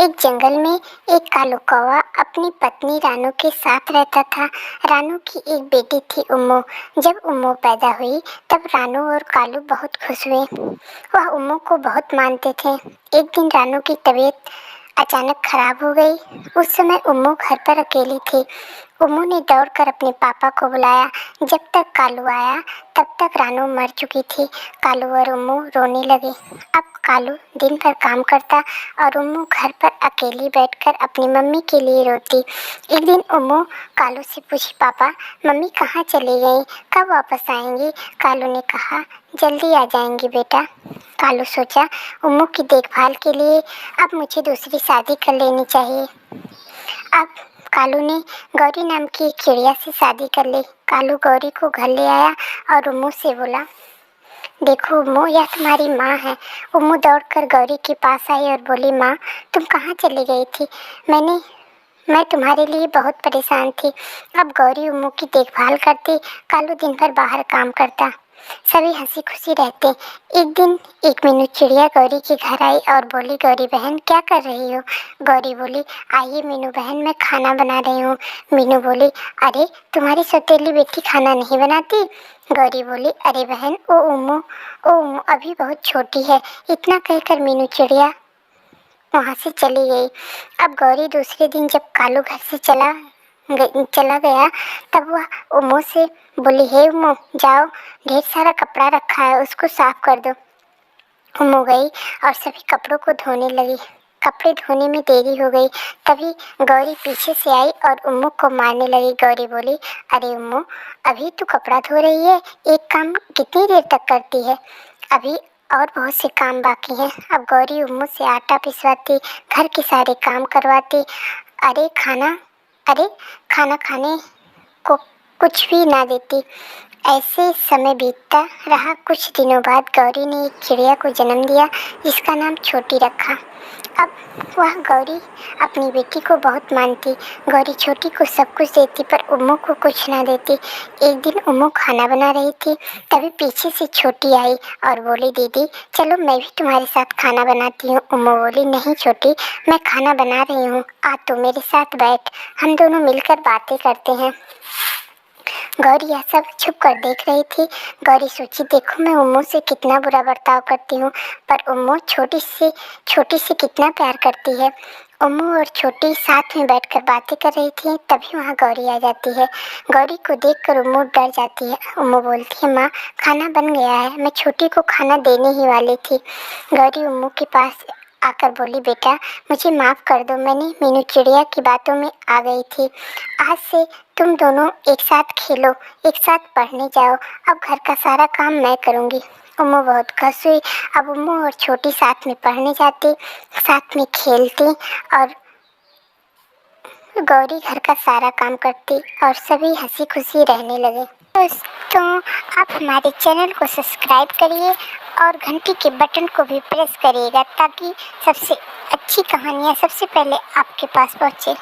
एक जंगल में एक कालू कौवा अपनी पत्नी रानू के साथ रहता था। रानू की एक बेटी थी उम्मू। जब उम्मू पैदा हुई तब रानू और कालू बहुत खुश हुए। वह उम्मू को बहुत मानते थे। एक दिन रानू की तबीयत अचानक खराब हो गई। उस समय उम्मू घर पर अकेली थी। उम्मू ने दौड़कर अपने पापा को बुलाया। जब तक कालू आया तब तक रानू मर चुकी थी। कालू और उम्मू रोने लगे। अब कालू दिन भर काम करता और उम्मू घर पर अकेली बैठकर अपनी मम्मी के लिए रोती। एक दिन उम्मू कालू से पूछी, पापा मम्मी कहाँ चली गई, कब वापस आएंगी? कालू ने कहा, जल्दी आ जाएंगी बेटा। कालू सोचा, उम्मू की देखभाल के लिए अब मुझे दूसरी शादी कर लेनी चाहिए। अब कालू ने गौरी नाम की एक चिड़िया से शादी कर ली। कालू गौरी को घर ले आया और उम्मू से बोला, देखो उम्मू, यह तुम्हारी माँ है। उम्मू दौड़कर गौरी के पास आई और बोली, माँ तुम कहाँ चली गई थी? मैं तुम्हारे लिए बहुत परेशान थी। अब गौरी उम्मू की देखभाल करती, कालू दिन भर बाहर काम करता। सभी हंसी खुशी रहते। एक दिन एक मीनू चिड़िया गौरी के घर आई और बोली, गौरी बहन क्या कर रही हो? गौरी बोली, आइए मीनू बहन, मैं खाना बना रही हूँ। मीनू बोली, अरे तुम्हारी सौतेली बेटी खाना नहीं बनाती? गौरी बोली, अरे बहन ओ उम्मू अभी बहुत छोटी है। इतना कहकर मीनू चिड़िया वहाँ से चली गई। अब गौरी दूसरे दिन जब कालू घर से चला गया तब वह उम्मू से बोली, हे उम्मू जाओ, ढेर सारा कपड़ा रखा है उसको साफ कर दो। उम्मू गई और सभी कपड़ों को धोने लगी। कपड़े धोने में देरी हो गई। तभी गौरी पीछे से आई और उम्मू को मारने लगी। गौरी बोली, अरे उम्मू अभी तू कपड़ा धो रही है, एक काम कितनी देर तक करती है? अभी और बहुत से काम बाकी हैं। अब गौरी उम्मू से आटा पिसवाती, घर के सारे काम करवाती। अरे खाना खाने को कुछ भी ना देती। ऐसे समय बीतता रहा। कुछ दिनों बाद गौरी ने एक चिड़िया को जन्म दिया जिसका नाम छोटी रखा। अब वह गौरी अपनी बेटी को बहुत मानती। गौरी छोटी को सब कुछ देती पर उम्मू को कुछ ना देती। एक दिन उम्मू खाना बना रही थी, तभी पीछे से छोटी आई और बोली, दीदी चलो मैं भी तुम्हारे साथ खाना बनाती हूँ। उम्मू बोली, नहीं छोटी, मैं खाना बना रही हूँ, आ तू मेरे साथ बैठ, हम दोनों मिलकर बातें करते हैं। गौरी यह सब छुप कर देख रही थी। गौरी सोची, देखो मैं उम्मू से कितना बुरा बर्ताव करती हूँ पर उम्मू छोटी से कितना प्यार करती है। उम्मू और छोटी साथ में बैठकर बातें कर रही थी, तभी वहाँ गौरी आ जाती है। गौरी को देखकर उम्मू डर जाती है। उम्मू बोलती है, माँ खाना बन गया है, मैं छोटी को खाना देने ही वाली थी। गौरी उम्मू के पास आकर बोली, बेटा मुझे माफ़ कर दो, मैंने मीनू चिड़िया की बातों में आ गई थी। आज से तुम दोनों एक साथ खेलो, एक साथ पढ़ने जाओ, अब घर का सारा काम मैं करूँगी। उम्मू बहुत खुश हुई। अब उम्मू और छोटी साथ में पढ़ने जाती, साथ में खेलती और गौरी घर का सारा काम करती और सभी हंसी खुशी रहने लगे। दोस्तों आप हमारे चैनल को सब्सक्राइब करिए और घंटी के बटन को भी प्रेस करिएगा ताकि सबसे अच्छी कहानियाँ सबसे पहले आपके पास पहुँचे।